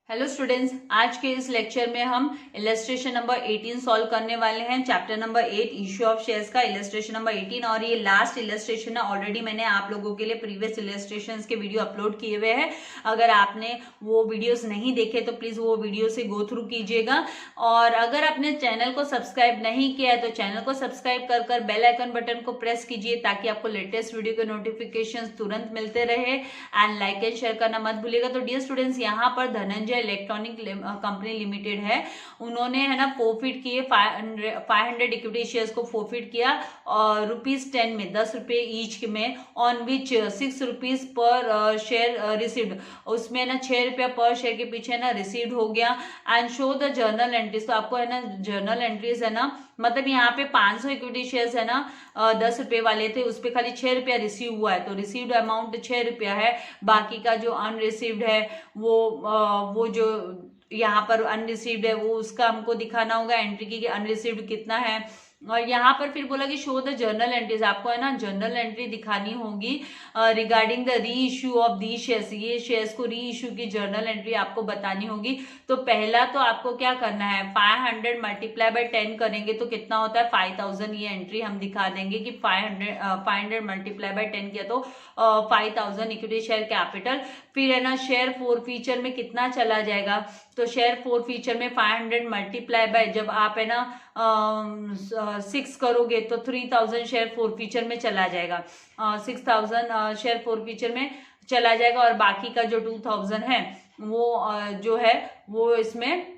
Hello students, आज के इस लेक्चर में हम इलस्ट्रेशन नंबर 18 सॉल्व करने वाले हैं। Chapter number 8 issue of shares का इलस्ट्रेशन नंबर 18 और ये लास्ट इलस्ट्रेशन है। ऑलरेडी मैंने आप लोगों के लिए प्रीवियस इलस्ट्रेशंस के वीडियो अपलोड किए हुए हैं। अगर आपने वो वीडियोस नहीं देखे तो प्लीज वो वीडियो से गो थ्रू कीजिएगा। और अगर आपने चैनल को सब्सक्राइब नहीं किया है तो चैनल को सब्सक्राइब कर बेल आइकन बटन को प्रेस कीजिए ताकि आपको लेटेस्ट वीडियो के नोटिफिकेशन तुरंत मिलते रहे। एंड लाइक एंड शेयर करना मत भूलिएगा। तो डियर स्टूडेंट्स, यहाँ पर धनंजय इलेक्ट्रॉनिक कंपनी लिमिटेड है, उन्होंने है ना फोरफिट किए 500 इक्विटी शेयर्स को फोरफिट किया और ₹10 में 10 रुपए ईच में, on which 6 rupees per share received. उसमें ना 6 रुपया पर शेयर के पीछे ना रिसीव्ड हो गया। And show the journal entries. तो आपको है ना जर्नल एंट्रीज है ना, मतलब यहाँ पे 500 इक्विटी शेयर्स है ना 10 रुपए वाले थे, उस पर खाली 6 रुपया रिसीव हुआ है। तो रिसीव्ड अमाउंट 6 रुपया है। बाकी का जो अनरिसीव्ड है वो जो यहाँ पर अनरिसीव्ड है वो उसका हमको दिखाना होगा एंट्री की अनरिसीव्ड कितना है। और यहाँ पर फिर बोला कि शो द जर्नल एंट्रीज। आपको है ना जर्नल एंट्री दिखानी होगी रिगार्डिंग द री इश्यू ऑफ दी शेयर्स। ये शेयर्स को री इश्यू की जर्नल एंट्री आपको बतानी होगी। तो पहला तो आपको क्या करना है, 500 मल्टीप्लाई बाय 10 करेंगे तो कितना होता है 5000। ये एंट्री हम दिखा देंगे कि 500 मल्टीप्लाई बाय 10 किया तो 5000 इक्विटी शेयर कैपिटल। फिर है ना शेयर फोर फीचर में कितना चला जाएगा, तो शेयर फोर फीचर में 500 मल्टीप्लाई बाय जब आप है ना 6 करोगे तो 3000 शेयर फोर फीचर में चला जाएगा। 6000 शेयर फोर फीचर में चला जाएगा। और बाकी का जो 2000 है वो जो है वो इसमें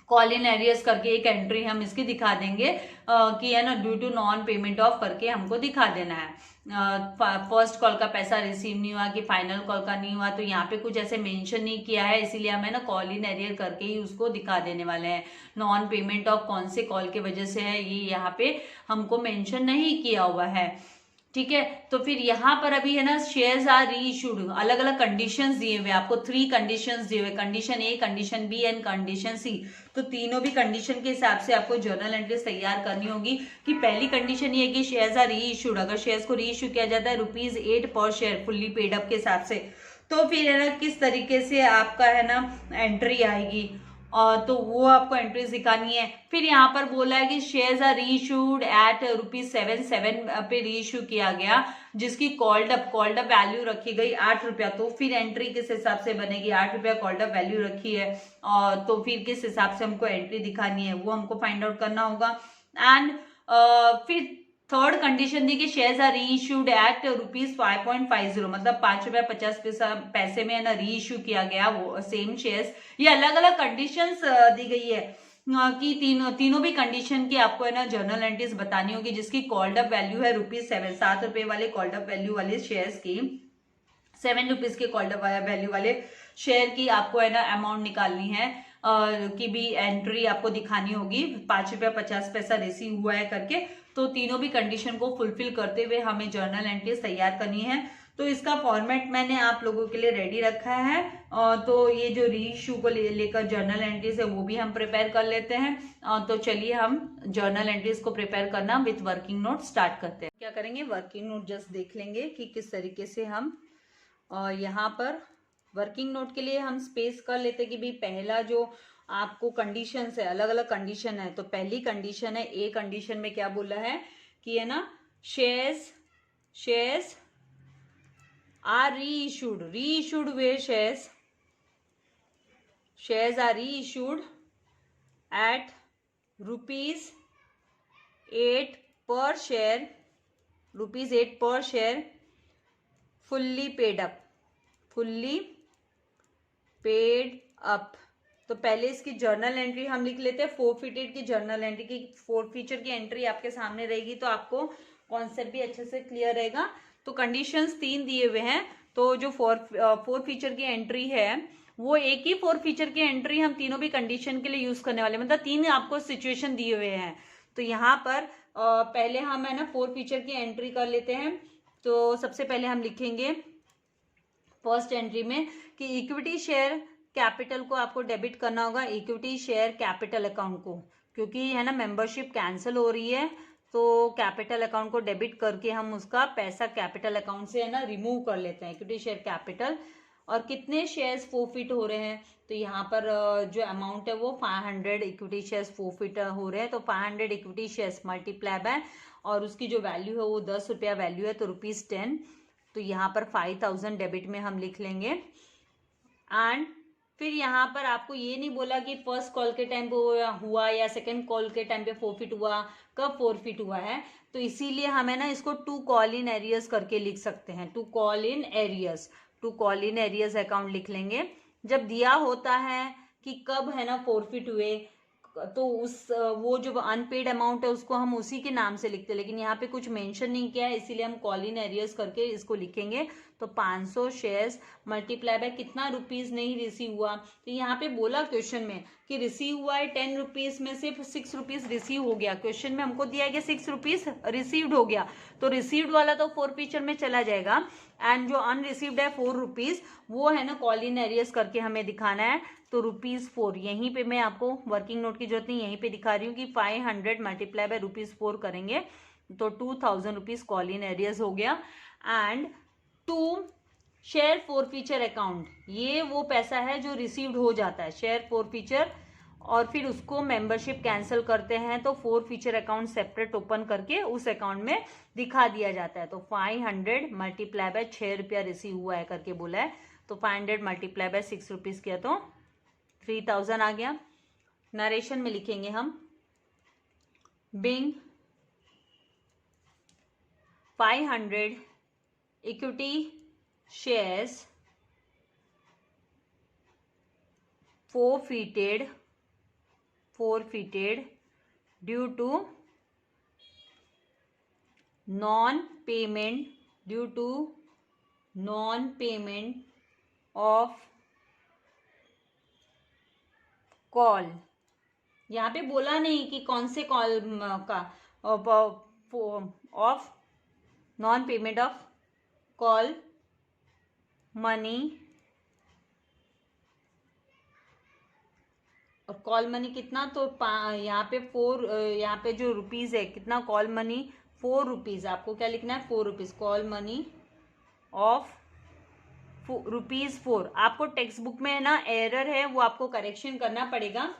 कॉल इन एरियर्स करके एक एंट्री हम इसकी दिखा देंगे कि है ना due to non payment of करके हमको दिखा देना है। फर्स्ट कॉल का पैसा रिसीव नहीं हुआ कि फाइनल कॉल का नहीं हुआ, तो यहाँ पे कुछ ऐसे मेंशन नहीं किया है, इसीलिए हम है ना कॉल इन एरियर करके ही उसको दिखा देने वाले हैं। नॉन पेमेंट ऑफ कौन से कॉल के वजह से है ये यहाँ पे हमको मेंशन नहीं किया हुआ है। ठीक है, तो फिर यहाँ पर अभी है ना शेयर्स आर री इशूड, अलग अलग कंडीशंस दिए हुए आपको, 3 कंडीशंस दिए हुए, condition A, condition B and condition C. तो तीनों भी कंडीशन के हिसाब से आपको जर्नल एंट्रीज तैयार करनी होगी। कि पहली कंडीशन ये है कि शेयर्स आर री इशूड, अगर शेयर्स को री इशू किया जाता है ₹8 per share fully paid up के हिसाब से, तो फिर है ना किस तरीके से आपका है ना एंट्री आएगी, और तो वो आपको एंट्रीज दिखानी है। फिर यहाँ पर बोला है कि शेयर्स आर रीइशूड एट ₹7 पे रीइशू किया गया, जिसकी कॉल्ड अप वैल्यू रखी गई 8 रुपया। तो फिर एंट्री किस हिसाब से बनेगी, 8 रुपया कॉल्ड अप वैल्यू रखी है, और तो फिर किस हिसाब से हमको एंट्री दिखानी है वो हमको फाइंड आउट करना होगा। एंड फिर थर्ड कंडीशन दी कि शेयर्स आर रीइशूड एट ₹5.50, मतलब 5 रुपया 50 पैसे में है ना रीइशू किया गया वो सेम शेयर्स। ये अलग अलग कंडीशंस दी गई है कि तीनों भी कंडीशन की आपको है ना जर्नल एंट्रीज बतानी होगी, जिसकी कॉल्ड अप वैल्यू है ₹7 रुपए वाले कॉल्ड अप वैल्यू वाले शेयर्स की, 7 रुपीज के कॉल्ड अप वैल्यू वाले शेयर की आपको है ना अमाउंट निकालनी है की भी एंट्री आपको दिखानी होगी, 5 रुपया 50 पैसा रिसीव हुआ है करके। तो तीनों भी कंडीशन को फुलफिल करते हुए हमें जर्नल एंट्रीज तैयार करनी है। तो इसका फॉर्मेट मैंने आप लोगों के लिए रेडी रखा है। तो ये जो री इशू को लेकर जर्नल एंट्रीज है वो भी हम प्रिपेयर कर लेते हैं। तो चलिए हम जर्नल एंट्रीज को प्रिपेयर करना विथ वर्किंग नोट स्टार्ट करते हैं। क्या करेंगे, वर्किंग नोट जस्ट देख लेंगे कि किस तरीके से हम यहाँ पर वर्किंग नोट के लिए हम स्पेस कर लेते कि भाई पहला जो आपको कंडीशंस है, अलग अलग कंडीशन है। तो पहली कंडीशन है, ए कंडीशन में क्या बोला है कि है ना शेयर्स आर रीइशूड वे shares are reissued at ₹8 per share fully paid up. तो पहले इसकी जर्नल एंट्री हम लिख लेते हैं, फोरफिटेड की जर्नल एंट्री की, फोर फीचर की एंट्री आपके सामने रहेगी तो आपको कॉन्सेप्ट भी अच्छे से क्लियर रहेगा। तो कंडीशंस 3 दिए हुए हैं, तो जो फोर फीचर की एंट्री है वो एक ही फोर फीचर की एंट्री हम तीनों भी कंडीशन के लिए यूज करने वाले, मतलब 3 आपको सिचुएशन दिए हुए हैं। तो यहाँ पर पहले हम है ना फोर फीचर की एंट्री कर लेते हैं। तो सबसे पहले हम लिखेंगे फर्स्ट एंट्री में कि इक्विटी शेयर कैपिटल को आपको डेबिट करना होगा, इक्विटी शेयर कैपिटल अकाउंट को, क्योंकि है ना मेंबरशिप कैंसिल हो रही है तो कैपिटल अकाउंट को डेबिट करके हम उसका पैसा कैपिटल अकाउंट से है ना रिमूव कर लेते हैं, इक्विटी शेयर कैपिटल। और कितने शेयर्स फोरफिट हो रहे हैं, तो यहाँ पर जो अमाउंट है वो 500 इक्विटी शेयर्स फोरफिट हो रहे हैं। तो 500 इक्विटी शेयर्स मल्टीप्लाई बाय, और उसकी जो वैल्यू है वो 10 रुपया वैल्यू है, तो ₹10। तो यहाँ पर 5000 डेबिट में हम लिख लेंगे। एंड फिर यहाँ पर आपको ये नहीं बोला कि फर्स्ट कॉल के टाइम पे हुआ या सेकंड कॉल के टाइम पे फोरफिट हुआ, कब फोरफिट हुआ है, तो इसीलिए हमें ना इसको टू कॉल इन एरियर्स करके लिख सकते हैं। To call in arrears, to call in arrears account लिख लेंगे। जब दिया होता है कि कब है ना फोरफिट हुए, तो उस वो जो अनपेड अमाउंट है उसको हम उसी के नाम से लिखते हैं, लेकिन यहाँ पे कुछ मेंशन नहीं किया है, इसीलिए हम कॉल इन एरियर्स करके इसको लिखेंगे। तो 500 शेयर्स मल्टीप्लाई बाय कितना रुपीज नहीं रिसीव हुआ, तो यहाँ पे बोला क्वेश्चन में कि रिसीव हुआ है 10 रुपीज में सिर्फ 6 रुपीज रिसीव हो गया। क्वेश्चन में हमको दिया है कि 6 रुपीज रिसीव्ड हो गया, तो रिसीव्ड वाला तो फोरफिचर में चला जाएगा, एंड जो अनरिसीव्ड है 4 रुपीज वो है ना कॉल इन एरियर्स करके हमें दिखाना है। तो ₹4, यहीं पे मैं आपको वर्किंग नोट की जरूरत नहीं, यहीं पे दिखा रही हूँ कि 500 मल्टीप्लाई बाय ₹4 करेंगे तो 2000 रुपीज कॉल इन एरियर्स हो गया। And to share forfeiture account, ये वो पैसा है जो रिसीव्ड हो जाता है शेयर फोरफीचर, और फिर उसको मेंबरशिप कैंसिल करते हैं तो फोरफीचर अकाउंट सेपरेट ओपन करके उस अकाउंट में दिखा दिया जाता है। तो 500 मल्टीप्लाई बाय 6 रुपया रिसीव हुआ है करके बोला है, तो 500 मल्टीप्लाई बाय 6 रुपीज किया तो 3000 आ गया। नरेशन में लिखेंगे हम being 500 equity shares forfeited due to non-payment of call. यहाँ पे बोला नहीं कि कौन से कॉल का, of non payment of call money, और कॉल मनी कितना, तो यहाँ पे 4, यहाँ पे जो रुपीज है कितना, कॉल मनी 4 रुपीज, आपको क्या लिखना है 4 रुपीज, कॉल मनी ऑफ ₹4। आपको टेक्स्ट बुक में ना एरर है, वो आपको करेक्शन करना पड़ेगा,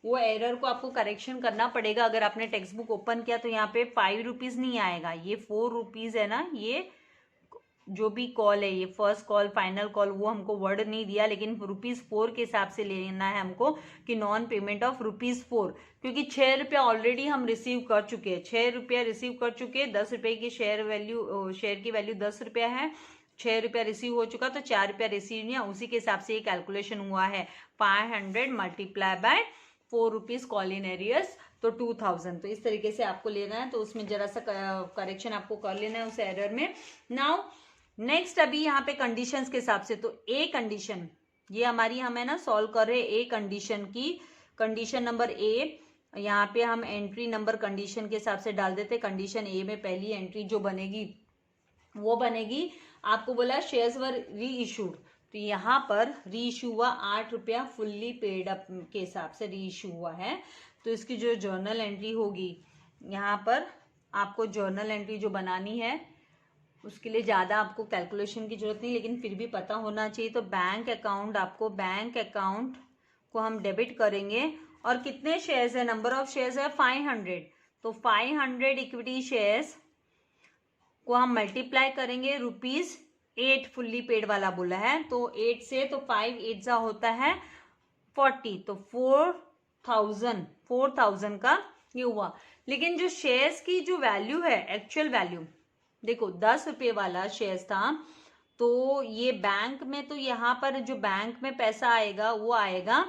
वो एरर को आपको करेक्शन करना पड़ेगा। अगर आपने टेक्स्ट बुक ओपन किया तो यहाँ पे 5 रुपीज नहीं आएगा, ये 4 रुपीज है ना, ये जो भी कॉल है, ये फर्स्ट कॉल फाइनल कॉल, वो हमको वर्ड नहीं दिया, लेकिन ₹4 के हिसाब से लेना है हमको कि नॉन पेमेंट ऑफ ₹4, क्योंकि 6 रुपया ऑलरेडी हम रिसीव कर चुके हैं, 6 रुपया रिसीव कर चुके हैं। 10 रुपये की शेयर की वैल्यू 10 रुपया है, 6 रुपया रिसीव हो चुका तो 4 रुपया रिसीव नहीं है, उसी के हिसाब से ये कैलकुलेशन हुआ है। 500 multiply by 4 rupees call in arrears, तो 2000। तो इस तरीके से आपको लेना है, तो उसमें जरा सा करेक्शन आपको कर लेना है उस एरर में। नाउ नेक्स्ट, अभी यहाँ पे कंडीशंस के हिसाब से, तो ए कंडीशन ये हमारी हमें ना सॉल्व कर रहे ए कंडीशन की, कंडीशन नंबर ए, यहाँ पे हम एंट्री नंबर कंडीशन के हिसाब से डाल देते। कंडीशन ए में पहली एंट्री जो बनेगी वो बनेगी, आपको बोला शेयर्स वर री इशूड, तो यहाँ पर री इशू हुआ 8 रुपया फुल्ली पेड अप के हिसाब से री इशू हुआ है। तो इसकी जो जर्नल एंट्री होगी, यहाँ पर आपको जर्नल एंट्री जो बनानी है उसके लिए ज़्यादा आपको कैलकुलेशन की जरूरत नहीं, लेकिन फिर भी पता होना चाहिए। तो बैंक अकाउंट, आपको बैंक अकाउंट को हम डेबिट करेंगे, और कितने शेयर्स है, नंबर ऑफ शेयर्स है 500, तो 500 इक्विटी शेयर्स को हम मल्टीप्लाई करेंगे ₹8 फुल्ली पेड वाला बोला है, तो 8 से, तो 5 8 होता है 40, तो 4000 का ये हुआ। लेकिन जो शेयर्स की जो वैल्यू है, एक्चुअल वैल्यू देखो 10 रुपये वाला शेयर्स था, तो ये बैंक में, तो यहाँ पर जो बैंक में पैसा आएगा वो आएगा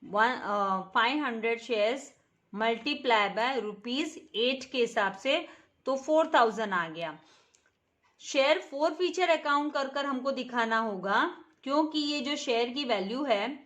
500 शेयर्स मल्टीप्लाई बाय ₹8 के हिसाब से, तो 4000 आ गया। शेयर फोरफीचर अकाउंट कर हमको दिखाना होगा, क्योंकि ये जो शेयर की वैल्यू है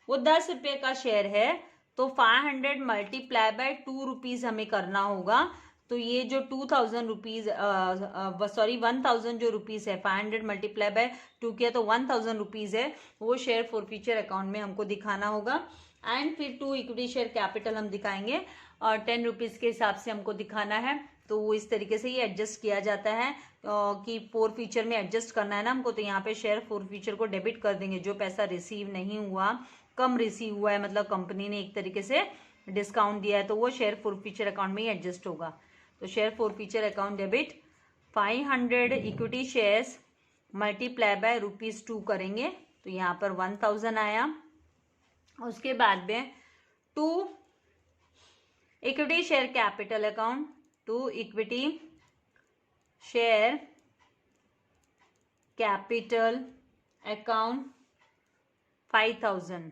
वो 10 रुपये का शेयर है, तो 500 मल्टीप्लाई बाय 2 रुपीज हमें करना होगा। तो ये जो 2000 रुपीज, 1000 जो रुपीज है, 500 मल्टीप्लाई बाय 2 किया तो 1000 रुपीज है, वो शेयर फोरफीचर अकाउंट में हमको दिखाना होगा। एंड फिर 2 इक्विटी शेयर कैपिटल हम दिखाएंगे, और 10 रुपीज के हिसाब से हमको दिखाना है। तो वो इस तरीके से ये एडजस्ट किया जाता है कि फोर फीचर में एडजस्ट करना है ना हमको, तो यहाँ पे शेयर फोर फीचर को डेबिट कर देंगे। जो पैसा रिसीव नहीं हुआ, कम रिसीव हुआ है, मतलब कंपनी ने एक तरीके से डिस्काउंट दिया है, तो वो शेयर फोर फीचर अकाउंट में ही एडजस्ट होगा। तो share forfeiture account debit 500 equity shares multiply by ₹2 करेंगे, तो यहाँ पर 1000 आया। उसके बाद में 2 equity share capital account, 2 equity share capital account 5000,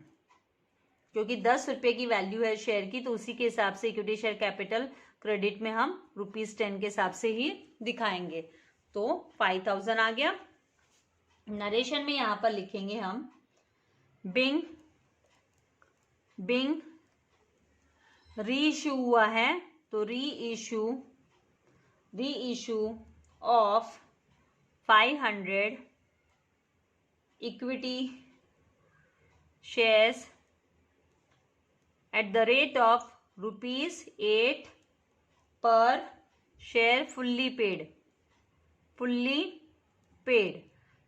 क्योंकि 10 रुपये की वैल्यू है शेयर की, तो उसी के हिसाब से इक्विटी शेयर कैपिटल क्रेडिट में हम ₹10 के हिसाब से ही दिखाएंगे। तो 5000 आ गया। नरेशन में यहां पर लिखेंगे हम बिंग री इश्यू हुआ है, तो री issue of 500 equity shares at the rate of ₹8 per share fully paid।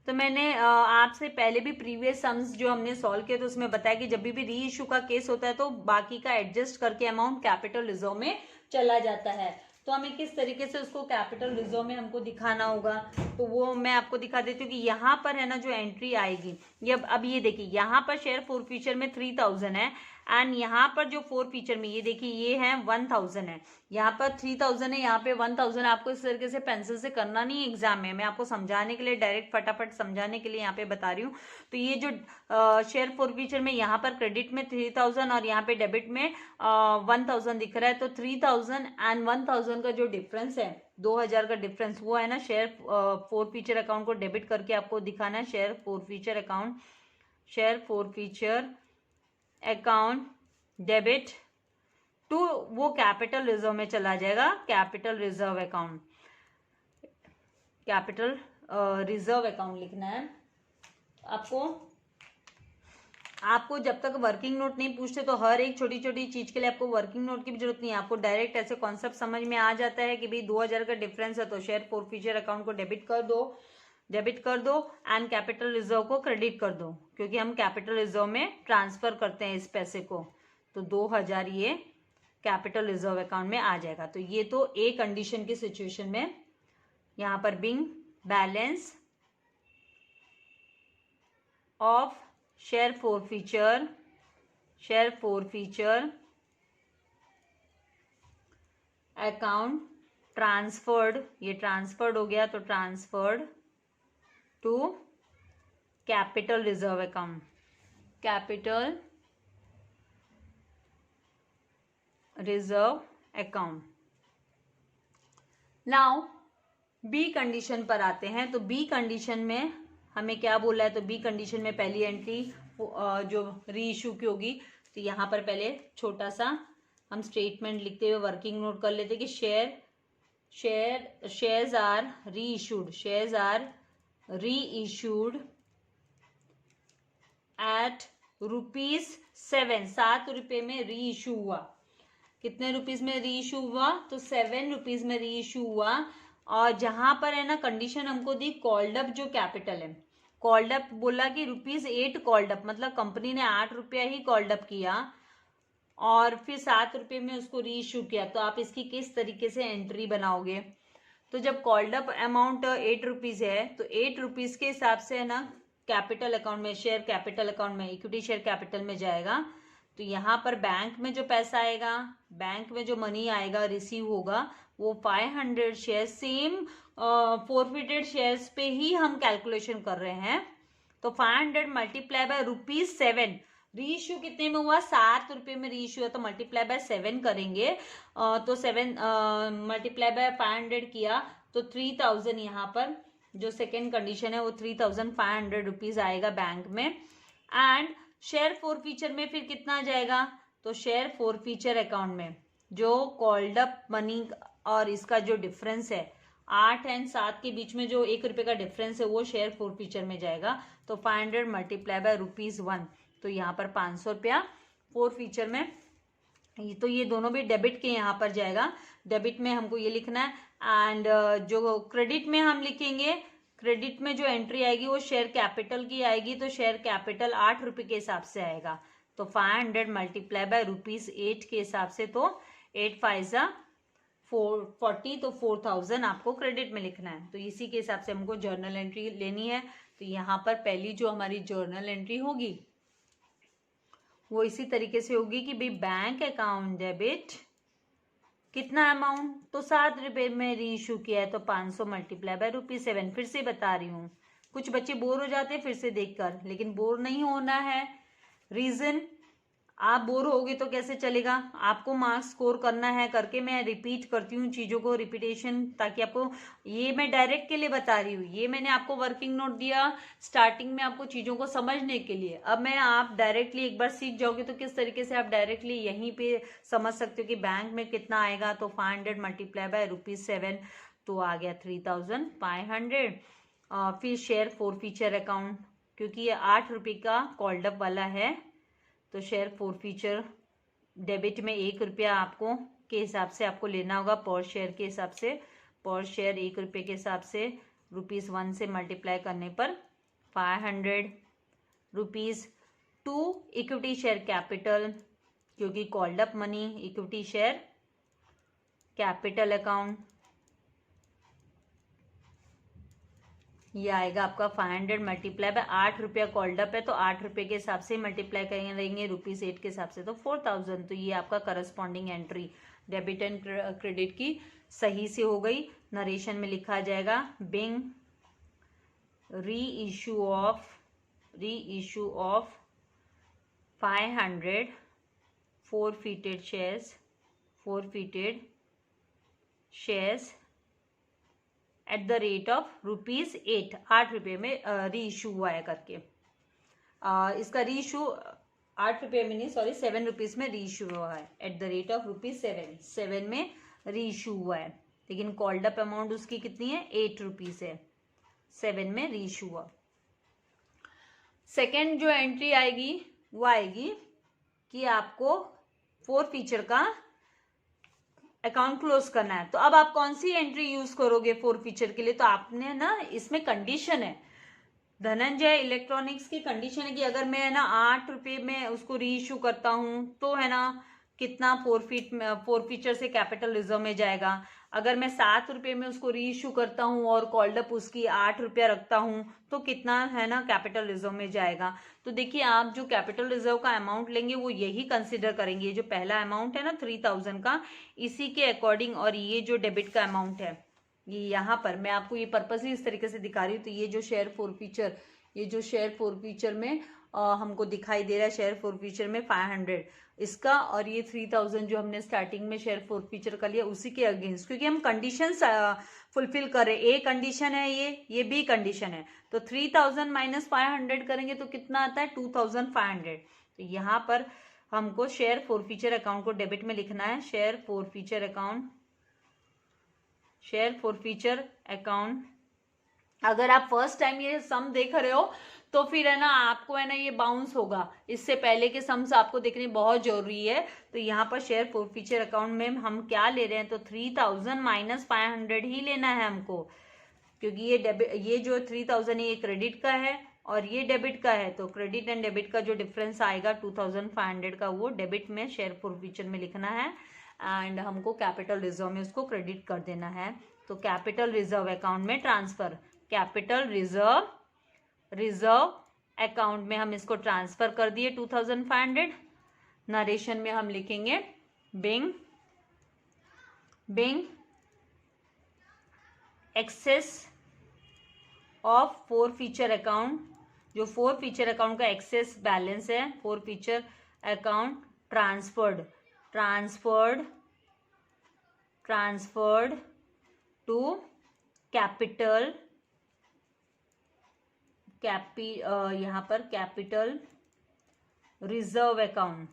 तो मैंने आपसे पहले भी प्रीवियस सम्स जो हमने सॉल्व किए तो उसमें बताया कि जब भी री इशू का केस होता है तो बाकी का एडजस्ट करके अमाउंट कैपिटल रिजर्व में चला जाता है। तो हमें किस तरीके से उसको कैपिटल रिजर्व में हमको दिखाना होगा, तो वो मैं आपको दिखा देती हूँ कि यहाँ पर है ना जो एंट्री आएगी, ये अब ये देखिए यहाँ पर शेयर फोर फीचर में 3000 है, एंड यहाँ पर जो फोर फीचर में ये देखिए ये है 1000 है, यहाँ पर 3000 है, यहाँ पे 1000। आपको इस तरीके से पेंसिल से करना नहीं है एग्जाम में, मैं आपको समझाने के लिए डायरेक्ट फटाफट समझाने के लिए यहाँ पे बता रही हूँ। तो ये जो शेयर फोर फीचर में यहाँ पर क्रेडिट में 3000 और यहाँ पे डेबिट में 1000 दिख रहा है, तो 3000 एंड 1000 का जो डिफरेंस है 2000 का डिफरेंस, वो है ना शेयर फोर फीचर अकाउंट को डेबिट करके आपको दिखाना है। Share forfeiture account debit to, वो कैपिटल रिजर्व में चला जाएगा, कैपिटल रिजर्व अकाउंट लिखना है आपको जब तक वर्किंग नोट नहीं पूछते तो हर एक छोटी छोटी चीज के लिए आपको वर्किंग नोट की भी जरूरत नहीं है। आपको डायरेक्ट ऐसे कॉन्सेप्ट समझ में आ जाता है कि भाई 2000 का डिफरेंस है तो शेयर फोर फीचर अकाउंट को डेबिट कर दो एंड कैपिटल रिजर्व को क्रेडिट कर दो, क्योंकि हम कैपिटल रिजर्व में ट्रांसफर करते हैं इस पैसे को, तो 2000 ये कैपिटल रिजर्व अकाउंट में आ जाएगा। तो ये तो ए कंडीशन की सिचुएशन में यहां पर being balance of share forfeiture account transferred, ये ट्रांसफर्ड हो गया, तो transferred to capital reserve account, capital reserve account. Now B condition पर आते हैं। तो बी कंडीशन में हमें क्या बोला है, तो बी कंडीशन में पहली एंट्री जो री इशू की होगी, तो यहाँ पर पहले छोटा सा हम स्टेटमेंट लिखते हुए वर्किंग नोट कर लेते कि शेयर्स आर रीइश्यूड एट ₹7, 7 रुपये में री इशू हुआ। कितने रुपीज में री इशू हुआ, तो 7 रुपीज में री इशू हुआ। और जहां पर है ना कंडीशन हमको दी कॉल्ड अप जो कैपिटल है, कॉल्ड अप बोला कि ₹8 कॉल्ड अप, मतलब कंपनी ने 8 रुपया ही कॉल्ड अप किया और फिर 7 रुपये में उसको री इशू किया। तो आप इसकी किस तरीके से एंट्री बनाओगे, तो जब कॉल्ड अप अमाउंट 8 रुपीज है तो 8 रुपीज के हिसाब से है ना कैपिटल अकाउंट में, शेयर कैपिटल अकाउंट में, इक्विटी शेयर कैपिटल में जाएगा। तो यहाँ पर बैंक में जो पैसा आएगा, बैंक में जो मनी आएगा, रिसीव होगा, वो 500 शेयर सेम फॉरफिटेड शेयर्स पे ही हम कैलकुलेशन कर रहे हैं। तो 500 मल्टीप्लाई बाय ₹7, री इश्यू कितने में हुआ, 7 रुपये में री इश्यू है, तो मल्टीप्लाई बाय 7 करेंगे। तो 7 मल्टीप्लाई बाय 500 किया तो 3000, यहाँ पर जो सेकेंड कंडीशन है वो 3500 रुपीज आएगा बैंक में। एंड शेयर फोर फीचर में फिर कितना आ जाएगा, तो शेयर फोर फीचर अकाउंट में जो कॉल्ड अप मनी और इसका जो डिफरेंस है 8 एंड 7 के बीच में जो 1 रुपये का डिफरेंस है वो शेयर फोर फीचर में जाएगा। तो 500 मल्टीप्लाई बाय ₹1, तो यहाँ पर 500 रुपया फोर फीचर में, तो ये दोनों भी डेबिट के यहाँ पर जाएगा। डेबिट में हमको ये लिखना है। एंड जो क्रेडिट में हम लिखेंगे, क्रेडिट में जो एंट्री आएगी वो शेयर कैपिटल की आएगी, तो शेयर कैपिटल 8 रुपए के हिसाब से आएगा। तो 500 मल्टीप्लाई बाय ₹8 के हिसाब से, तो 8 5 जा 440, तो 4000 आपको क्रेडिट में लिखना है। तो इसी के हिसाब से हमको जर्नल एंट्री लेनी है। तो यहाँ पर पहली जो हमारी जर्नल एंट्री होगी वो इसी तरीके से होगी कि भाई बैंक अकाउंट डेबिट कितना अमाउंट, तो 7 रुपए में री इशू किया है, तो 500 मल्टीप्लाई बाय ₹7। फिर से बता रही हूँ, कुछ बच्चे बोर हो जाते हैं फिर से देखकर, लेकिन बोर नहीं होना है। रीजन, आप बोर होगे तो कैसे चलेगा, आपको मार्क्स स्कोर करना है करके मैं रिपीट करती हूँ चीज़ों को, रिपीटेशन, ताकि आपको, ये मैं डायरेक्ट के लिए बता रही हूँ, ये मैंने आपको वर्किंग नोट दिया स्टार्टिंग में आपको चीज़ों को समझने के लिए। अब मैं आप डायरेक्टली एक बार सीख जाओगे तो किस तरीके से आप डायरेक्टली यहीं पे समझ सकते हो कि बैंक में कितना आएगा। तो 500 मल्टीप्लाई बाय ₹7, तो आ गया 3500। फिर शेयर फॉर फीचर अकाउंट, क्योंकि ये 8 रुपये का कॉल्ड अप वाला है, तो शेयर फॉर फीचर डेबिट में 1 रुपया आपको के हिसाब से आपको लेना होगा, पर शेयर के हिसाब से, पर शेयर 1 रुपये के हिसाब से ₹1 से मल्टीप्लाई करने पर 500 रुपीज़। 2 इक्विटी शेयर कैपिटल, क्योंकि called up money, equity share capital account, ये आएगा आपका 500 मल्टीप्लाई बाय 8 रुपया कॉल्ड अप है, तो 8 रुपये के हिसाब से मल्टीप्लाई करेंगे ₹8 के हिसाब से, तो 4000। तो ये आपका corresponding entry debit and credit की सही से हो गई। नरेशन में लिखा जाएगा बिंग री issue of 500 forfeited shares at the rate of ₹8, 8 रुपये में री इशू हुआ है करके। इसका री इशू 8 रुपये में नहीं, सॉरी 7 रुपीज़ में री इशू हुआ है, एट द रेट ऑफ ₹7, 7 में री इशू हुआ है, लेकिन कॉल्ड अप अमाउंट उसकी कितनी है, 8 रुपीज़ है, 7 में री इशू हुआ। सेकेंड जो एंट्री आएगी वो आएगी कि आपको फोर फीचर का अकाउंट क्लोज करना है। तो अब आप कौन सी एंट्री यूज करोगे फोर फीचर के लिए, तो आपने ना, इसमें कंडीशन है, धनंजय इलेक्ट्रॉनिक्स की कंडीशन है कि अगर मैं ना 8 रुपये में उसको री इशू करता हूं तो है ना कितना फोर फीचर से कैपिटल रिजर्व में जाएगा। अगर मैं 7 रुपये में उसको री इशू करता हूं और कॉल्ड अप उसकी 8 रुपया रखता हूं तो कितना है ना कैपिटल रिजर्व में जाएगा। तो देखिए, आप जो कैपिटल रिजर्व का अमाउंट लेंगे वो यही कंसिडर करेंगे, ये जो पहला अमाउंट है ना 3000 का, इसी के अकॉर्डिंग। और ये जो डेबिट का अमाउंट है, ये यहाँ पर मैं आपको ये पर्पसली इस तरीके से दिखा रही हूँ। तो ये जो शेयर फॉर फीचर में हमको दिखाई दे रहा है, शेयर फॉर फीचर में 500 इसका, और ये 3000 जो हमने स्टार्टिंग में शेयर फॉर फीचर का लिया उसी के अगेंस्ट, क्योंकि हम कंडीशंस फुलफिल कर रहे हैं। ए कंडीशन है, ये बी कंडीशन है। तो 3000 माइनस 500 करेंगे तो कितना आता है, 2500। तो यहाँ पर हमको शेयर फॉर फीचर अकाउंट को डेबिट में लिखना है, शेयर फॉर फीचर अकाउंट। अगर आप फर्स्ट टाइम ये सम देख रहे हो तो फिर है ना आपको है ना ये बाउंस होगा, इससे पहले के सम्स आपको देखने बहुत जरूरी है। तो यहाँ पर शेयर फॉर फीचर अकाउंट में हम क्या ले रहे हैं, तो 3000 माइनस 500 ही लेना है हमको, क्योंकि ये जो 3000 ये क्रेडिट का है और ये डेबिट का है। तो क्रेडिट एंड डेबिट का जो डिफरेंस आएगा 2500 का, वो डेबिट में शेयर फॉर फीचर में लिखना है, एंड हमको कैपिटल रिजर्व में उसको क्रेडिट कर देना है। तो कैपिटल रिजर्व अकाउंट में ट्रांसफर, कैपिटल रिजर्व अकाउंट में हम इसको ट्रांसफर कर दिए 2500। नरेशन में हम लिखेंगे being excess of forfeiture account, जो फोर फीचर अकाउंट का एक्सेस बैलेंस है, forfeiture account transferred to capital यहाँ पर कैपिटल रिजर्व अकाउंट।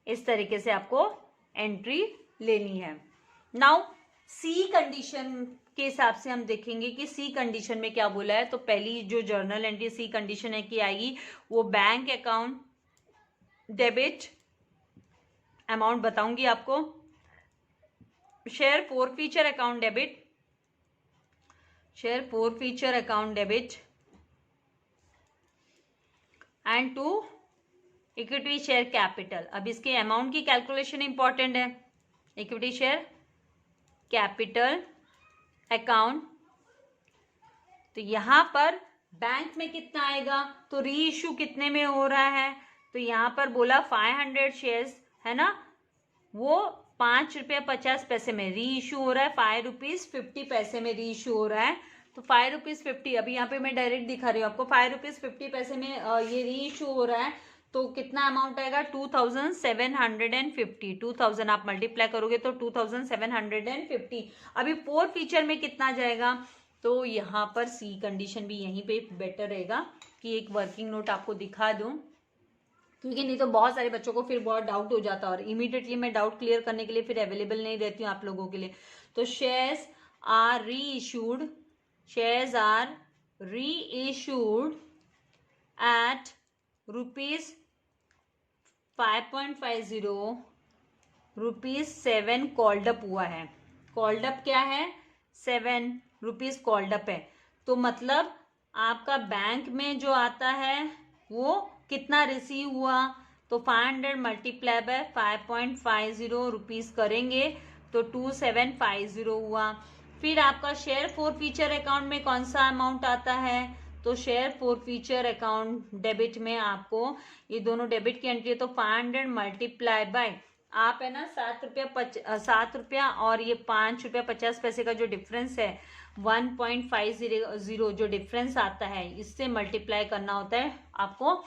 इस तरीके से आपको एंट्री लेनी है। नाउ सी कंडीशन के हिसाब से हम देखेंगे कि सी कंडीशन में क्या बोला है। तो पहली जो जर्नल एंट्री सी कंडीशन है कि आएगी, वो बैंक अकाउंट डेबिट अमाउंट बताऊंगी आपको, share forfeiture account debit, share forfeiture account debit and to equity share capital. अब इसके अमाउंट की कैलकुलेशन इंपॉर्टेंट है। इक्विटी शेयर कैपिटल अकाउंट, तो यहां पर बैंक में कितना आएगा, तो री इश्यू कितने में हो रहा है, तो यहां पर बोला 500 शेयर्स है ना, वो 5 रुपया 50 पैसे में री इश्यू हो रहा है, 5 रुपीज 50 पैसे में री इश्यू हो रहा है। तो 5 रुपीज 50, अभी यहाँ पे मैं डायरेक्ट दिखा रही हूँ आपको, 5 रुपीज 50 पैसे में ये री इश्यू हो रहा है। तो कितना अमाउंट आएगा, 2750। 2000 आप मल्टीप्लाई करोगे तो 2750। अभी फोर फीचर में कितना जाएगा, तो यहाँ पर सी कंडीशन भी यहीं पे बेटर रहेगा कि एक वर्किंग नोट आपको दिखा दूं, क्योंकि नहीं तो बहुत सारे बच्चों को फिर बहुत डाउट हो जाता है और इमीडिएटली मैं डाउट क्लियर करने के लिए फिर अवेलेबल नहीं रहती हूँ आप लोगों के लिए। तो शेयर्स आर री इशूड, शेयर्स आर री issued at rupees 5.50, rupees 7 called up हुआ है। कॉल्ड अप क्या है, 7 रुपीज कॉल्ड अप है। तो मतलब आपका बैंक में जो आता है वो कितना रिसीव हुआ, तो 500 मल्टीप्लाई बाय 5.50 रुपीज करेंगे तो 2750 हुआ। फिर आपका शेयर फोर फीचर अकाउंट में कौन सा अमाउंट आता है, तो share forfeiture account debit में आपको ये दोनों डेबिट की एंट्री है, तो 500 मल्टीप्लाई बाय, आप है ना 7 रुपया और ये 5 रुपया 50 पैसे का जो डिफरेंस है 1.50 जो डिफरेंस आता है, इससे मल्टीप्लाई करना होता है आपको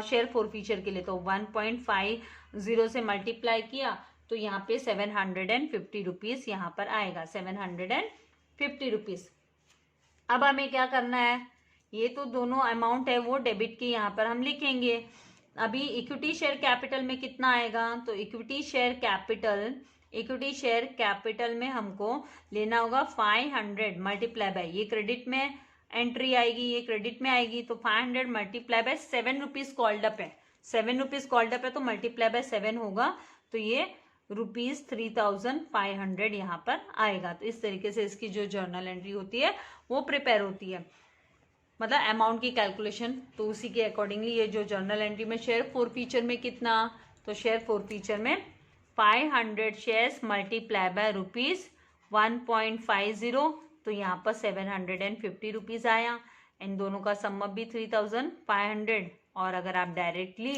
शेयर फोर फीचर के लिए। तो 1.50 से मल्टीप्लाई किया तो यहाँ पे 750 रुपीज यहाँ पर आएगा, 750 रुपीज। अब हमें क्या करना है, ये तो दोनों अमाउंट है वो डेबिट की यहाँ पर हम लिखेंगे। अभी इक्विटी शेयर कैपिटल में कितना आएगा, तो इक्विटी शेयर कैपिटल में हमको लेना होगा 500 मल्टीप्लाई बाय, ये क्रेडिट में एंट्री आएगी, ये क्रेडिट में आएगी, तो 500 multiply by 7 rupees called up है, 7 रुपीज कॉल्ड अप है तो मल्टीप्लाई बाय 7 होगा, तो ये रुपीज 3500 यहाँ पर आएगा। तो इस तरीके से इसकी जो जर्नल एंट्री होती है वो प्रिपेयर होती है, मतलब अमाउंट की कैलकुलेशन। तो उसी के अकॉर्डिंगली ये जो जर्नल एंट्री में शेयर फोर फीचर में कितना, तो शेयर फोर फीचर में 500 शेयर्स मल्टीप्लाई बाय रुपीज 1.50, तो यहाँ पर 750 रुपीज आया। इन दोनों का सम अप भी 3500, और अगर आप डायरेक्टली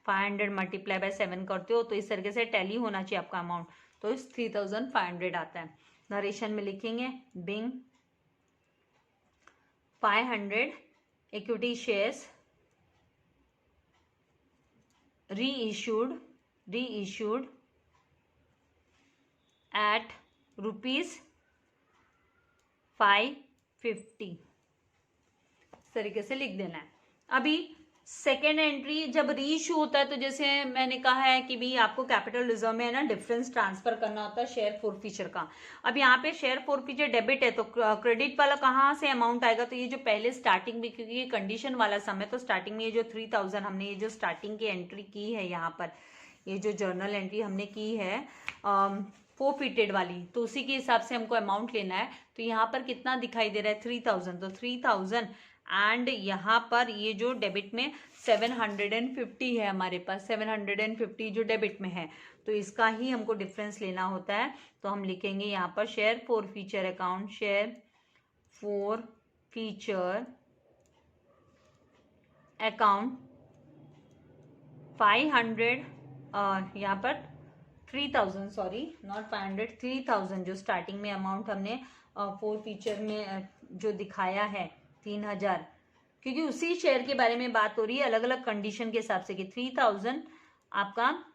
500 मल्टीप्लाई बाय 7 करते हो तो इस तरीके से टैली होना चाहिए आपका अमाउंट, तो इस 3500 आता है। नरेशन में लिखेंगे Bing 500 equity shares reissued at rupees 550, इस तरीके से लिख देना है। अभी सेकेंड एंट्री जब री इशू होता है तो जैसे मैंने कहा है कि भी आपको कैपिटल रिजर्व में है ना डिफरेंस ट्रांसफर करना होता है शेयर फोर फीचर का। अब यहाँ पे शेयर फोर फीचर डेबिट है तो क्रेडिट वाला कहाँ से अमाउंट आएगा, तो ये जो पहले स्टार्टिंग में, क्योंकि ये कंडीशन वाला सम है तो स्टार्टिंग में ये जो 3000 हमने ये जो स्टार्टिंग की एंट्री की है, यहाँ पर ये जो जर्नल एंट्री हमने की है फोरफीटेड वाली, तो उसी के हिसाब से हमको अमाउंट लेना है। तो यहाँ पर कितना दिखाई दे रहा है 3000, तो 3000 एंड यहाँ पर ये जो डेबिट में 750 है हमारे पास, 750 जो डेबिट में है, तो इसका ही हमको डिफरेंस लेना होता है। तो हम लिखेंगे यहाँ पर share forfeiture account, share forfeiture account 500 यहाँ पर 3000, सॉरी नॉट 500, 3000 जो स्टार्टिंग में अमाउंट हमने फोर फीचर में जो दिखाया है 3000, क्योंकि उसी शेयर के बारे में बात हो रही है अलग अलग कंडीशन के हिसाब से कि 3000 आपका,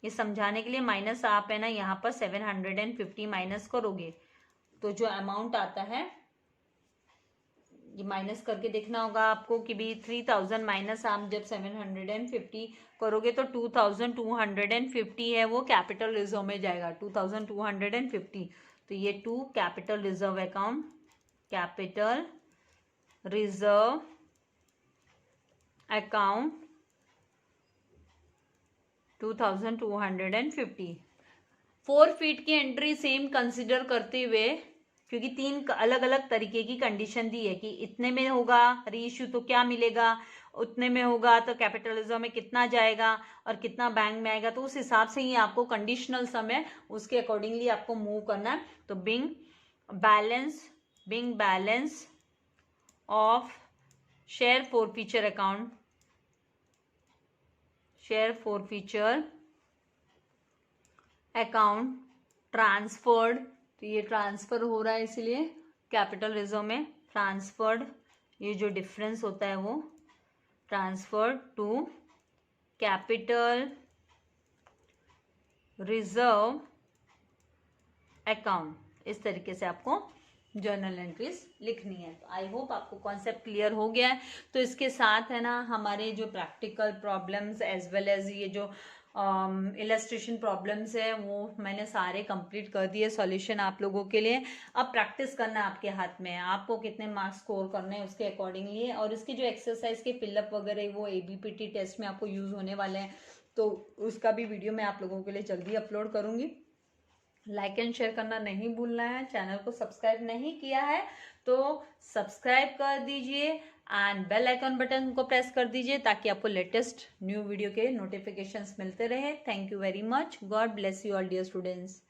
ये समझाने के लिए माइनस आप है ना यहाँ पर 750 माइनस करोगे तो जो अमाउंट आता है ये माइनस करके देखना होगा आपको कि भी 3000 माइनस आप जब 750 करोगे तो 2250 है वो कैपिटल रिजर्व में जाएगा, 2250। तो ये 2 capital reserve account, capital reserve account 2250, 4 feet की एंट्री सेम कंसिडर करते हुए, क्योंकि 3 अलग अलग तरीके की कंडीशन दी है कि इतने में होगा रीइश्यू तो क्या मिलेगा, उतने में होगा तो कैपिटल रिजर्व में कितना जाएगा और कितना बैंक में आएगा, तो उस हिसाब से ही आपको कंडीशनल सम है उसके अकॉर्डिंगली आपको मूव करना है। तो being balance of share forfeiture account, share forfeiture account transferred, तो ये ट्रांसफर हो रहा है इसलिए कैपिटल रिजर्व में ट्रांसफर्ड, ये जो डिफरेंस होता है वो transferred to capital reserve account. इस तरीके से आपको जर्नल एंट्रीज लिखनी है। तो आई होप आपको कॉन्सेप्ट क्लियर हो गया है। तो इसके साथ है ना हमारे जो practical problems as well as ये जो इलस्ट्रेशन प्रॉब्लम्स है वो मैंने सारे कंप्लीट कर दिए सॉल्यूशन आप लोगों के लिए। अब प्रैक्टिस करना आपके हाथ में है, आपको कितने मार्क्स स्कोर करने हैं उसके अकॉर्डिंगली, और इसके जो एक्सरसाइज के फिलअप वगैरह वो एबीपीटी टेस्ट में आपको यूज होने वाले हैं, तो उसका भी वीडियो मैं आप लोगों के लिए जल्दी अपलोड करूंगी। लाइक एंड शेयर करना नहीं भूलना है। चैनल को सब्सक्राइब नहीं किया है तो सब्सक्राइब कर दीजिए एंड बेल आइकन बटन को प्रेस कर दीजिए ताकि आपको लेटेस्ट न्यू वीडियो के नोटिफिकेशंस मिलते रहे। Thank you very much. God bless you all dear students.